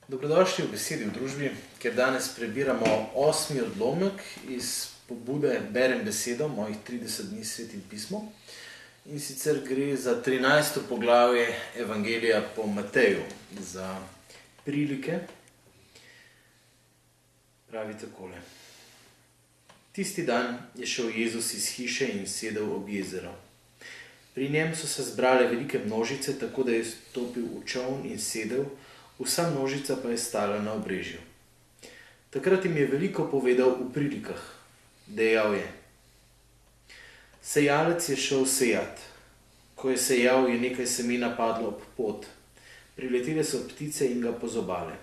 Dobrodošli v Besedi v družbi, kjer danes prebiramo 8. odlomek iz pobude Berem besedo, mojih 30 dni s Svetim pismom. In sicer gre za 13. poglavje Evangelija po Mateju, za prilike. Pravi takole. Tisti dan je šel Jezus iz hiše in sedel ob jezero. Pri njem so se zbrale velike množice, tako da je stopil v čoln in sedel, vsa množica pa je stala na obrežju. Takrat jim je veliko povedal v prilikah. Dejal je: Sejalec je šel sejat. Ko je sejal, je nekaj semena padlo ob pot. Priletele so ptice in ga pozobale.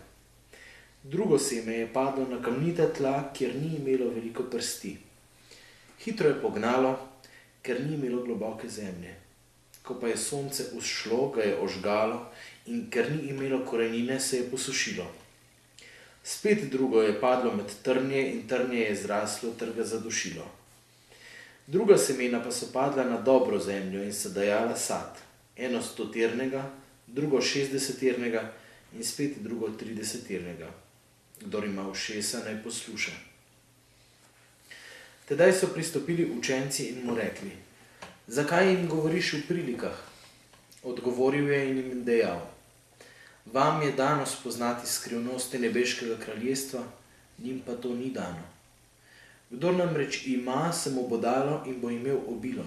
Drugo seme je padlo na kamnita tla, kjer ni imelo veliko prsti. Hitro je pognalo, ker ni imelo globoke zemlje. Ko pa je sonce vzšlo, ga je ožgalo, in ker ni imelo korenine, se je posušilo. Spet drugo je padlo med trnje in trnje je zraslo ter ga zadušilo. Druga semena pa so padla na dobro zemljo in so dajala sad, eno 100-ternega, drugo 60-ternega in spet drugo 30-ternega. Kdor ima ušesa, naj posluša. Tedaj so pristopili učenci in mu rekli: Zakaj jim govoriš v prilikah? Odgovoril je in jim dejal: Vam je dano spoznati skrivnosti nebeškega kraljestva, njim pa to ni dano. Kdor namreč ima, se mu bo dalo in bo imel obilo.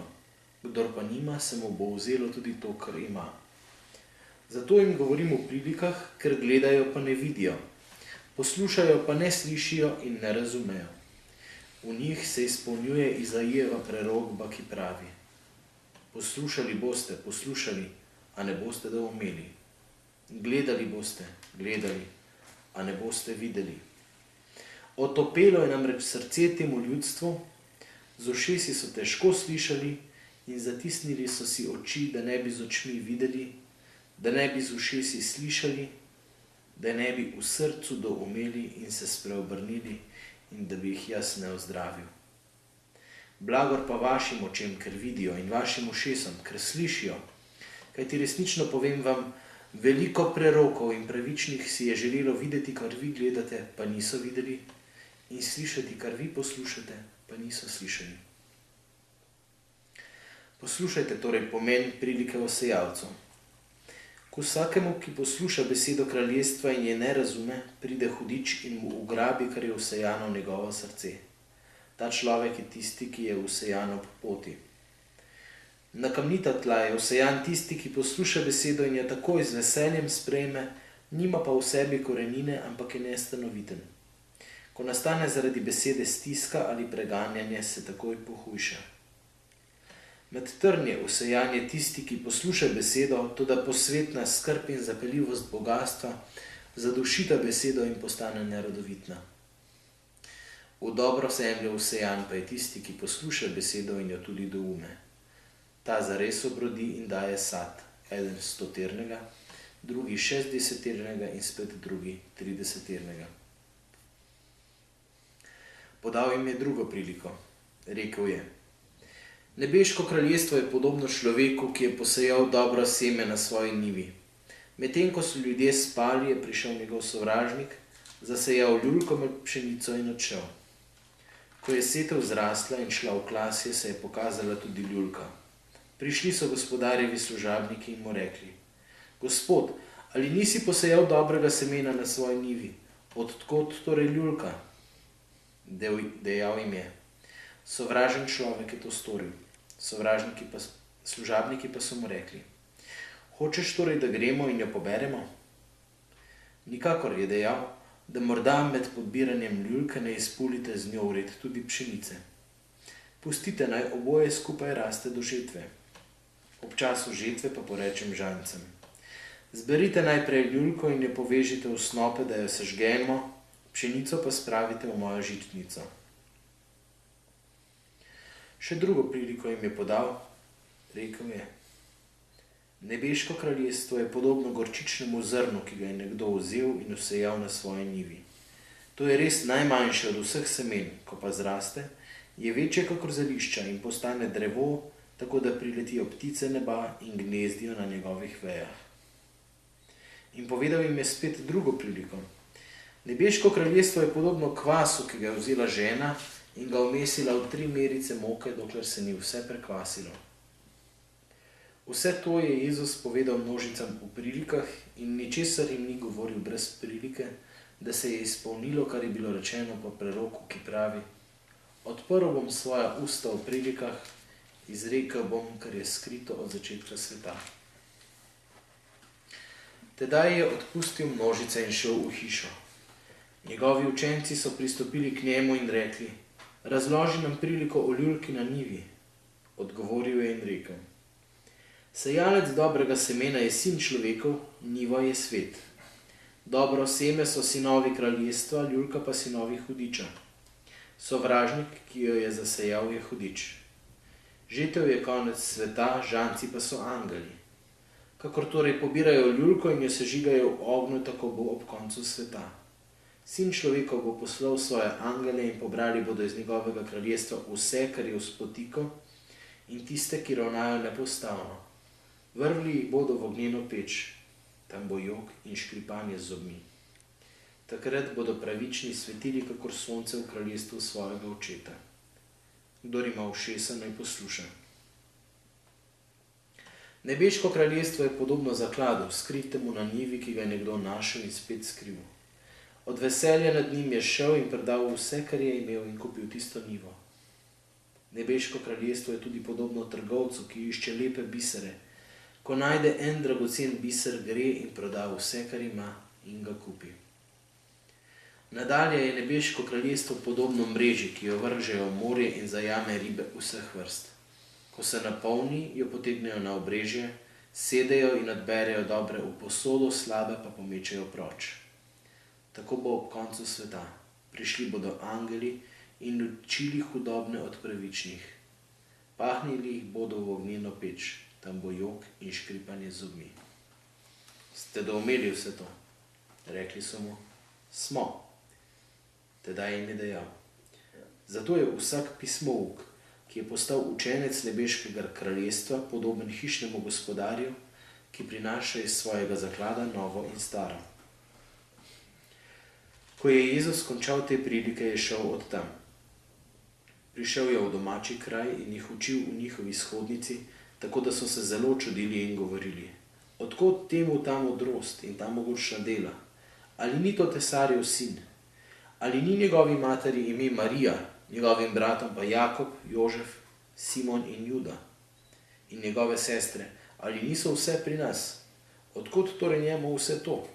Kdor pa nima, se mu bo vzelo tudi to, kar ima. Zato jim govorim v prilikah, ker gledajo pa ne vidijo, poslušajo pa ne slišijo in ne razumejo. V njih se izpolnjuje Izajijeva prerokba, ki pravi: Poslušali boste, a ne boste doumeli. Gledali boste, a ne boste videli. Otopelo je namreč srce temu ljudstvu, z ušesi so težko slišali in zatisnili so si oči, da ne bi z očmi videli, da ne bi z ušesi slišali, da ne bi v srcu doumeli in se spreobrnili in da bi jih jaz ne ozdravil. Blagor pa vašim očem, ker vidijo, in vašim ušesom, ker slišijo, kajti resnično povem vam, veliko prerokov in pravičnih si je želelo videti, kar vi gledate, pa niso videli, in slišati, kar vi poslušate, pa niso slišali. Poslušajte torej pomen prilike o sejalcu. K vsakemu, ki posluša besedo kraljestva in je ne razume, pride hudič in mu ugrabi, kar je vsejano v njegovo srce. Ta človek je tisti, ki je vsejan ob poti. Na kamnita tla je vsejan tisti, ki posluša besedo in jo takoj z veseljem sprejme, nima pa v sebi korenine, ampak je nestanoviten. Ko nastane zaradi besede stiska ali preganjanje, se takoj pohujša. Med trnje vsejan je tisti, ki posluša besedo, toda posvetna skrb in zapeljivost bogastva zadušita besedo in postane nerodovitna. V dobro zemljo vsejan pa je tisti, ki posluša besedo in jo tudi doume. Ta zares obrodi in daje sad, eden 100-ternega, drugi 60-ternega in spet drugi 30-ternega. Podal jim je drugo priliko. Rekel je: Nebeško kraljestvo je podobno človeku, ki je posejal dobro seme na svoji njivi. Medtem ko so ljudje spali, je prišel njegov sovražnik, zasejal ljulko med pšenico in odšel. Ko je setev zrasla in šla v klasje, se je pokazala tudi ljulka. Prišli so gospodarjevi služabniki in mu rekli: Gospod, ali nisi posejal dobrega semena na svoji njivi? Od kod torej ljulka? Dejal jim je: Sovražen človek je to storil. Služabniki pa so mu rekli: Hočeš torej, da gremo in jo poberemo? Nikakor, je dejal, da morda med podbiranjem ljulke ne izpulite z njo vred tudi pšenice. Pustite, naj oboje skupaj raste do žetve. Ob času žetve pa porečem žancem: Zberite najprej ljulko in jo povežite v snope, da jo sežgemo, pšenico pa spravite v mojo žitnico. Še drugo priliko jim je podal. Rekel je: Nebeško kraljestvo je podobno gorčičnemu zrnu, ki ga je nekdo vzel in vsejal na svoji njivi. To je res najmanjše od vseh semen, ko pa zraste, je večje kakor zelišča in postane drevo, tako da priletijo ptice neba in gnezdijo na njegovih vejah. In povedal jim je spet drugo priliko. Nebeško kraljestvo je podobno kvasu, ki ga je vzela žena in ga umesila v 3 merice moke, dokler se ni vse prekvasilo. Vse to je Jezus povedal množicam v prilikah in ničesar jim ni govoril brez prilike, da se je izpolnilo, kar je bilo rečeno po preroku, ki pravi: Odprl bom svoja usta v prilikah, izrekel bom, kar je skrito od začetka sveta. Tedaj je odpustil množice in šel v hišo. Njegovi učenci so pristopili k njemu in rekli: Razloži nam priliko o ljulki na njivi. Odgovoril je in rekel: Sejalec dobrega semena je sin človekov, njiva je svet. Dobro seme so sinovi kraljestva, ljulka pa sinovi hudiča. Sovražnik, ki jo je zasejal, je hudič. Žetev je konec sveta, žanci pa so angeli. Kakor torej pobirajo ljulko in jo sežigajo v ognju, tako bo ob koncu sveta. Sin človekov bo poslal svoje angele in pobrali bodo iz njegovega kraljestva vse, kar je v spotiku, in tiste, ki ravnajo nepostavno. Vrvli jih bodo v ognjeno peč, tam bo jok in škripanje z zobmi. Takrat bodo pravični svetili, kakor sonce v kraljestvu svojega očeta. Kdor ima ušesa, naj posluša. Nebeško kraljestvo je podobno zakladu, skritemu na njivi, ki ga je nekdo našel in spet skril. Od veselja nad njim je šel in predal vse, kar je imel, in kupil tisto njivo. Nebeško kraljestvo je tudi podobno trgovcu, ki išče lepe bisere. Ko najde en dragocen biser, gre in proda vse, kar ima, in ga kupi. Nadalje je nebeško kraljestvo podobno mreži, ki jo vržejo v morje in zajame ribe vseh vrst. Ko se napolni, jo potegnejo na obrežje, sedejo in odberejo dobre v posodo, slabe pa pomečejo proč. Tako bo ob koncu sveta. Prišli bodo angeli in ločili hudobne od pravičnih. Pahnili jih bodo v ognjeno peč, tam bo jok in škripanje z zobmi. Ste doumeli vse to? Rekli so mu: Smo. Tedaj jim je dejal: Zato je vsak pismouk, ki je postal učenec nebeškega kraljestva, podoben hišnemu gospodarju, ki prinaša iz svojega zaklada novo in staro. Ko je Jezus končal te prilike, je šel od tam. Prišel je v domači kraj in jih učil v njihovi shodnici, tako da so se zelo čudili in govorili: Od kod temu ta modrost in ta mogočna dela? Ali ni to tesarjev sin? Ali ni njegovi materi ime Marija, njegovim bratom pa Jakob, Jožef, Simon in Juda? In njegove sestre, ali niso vse pri nas? Od kod torej njemu vse to?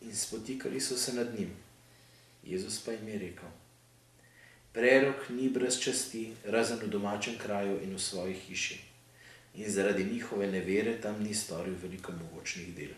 In spotikali so se nad njim. Jezus pa jim je rekel: Prerok ni brez časti, razen v domačem kraju in v svoji hiši. In zaradi njihove nevere tam ni storil veliko mogočnih del.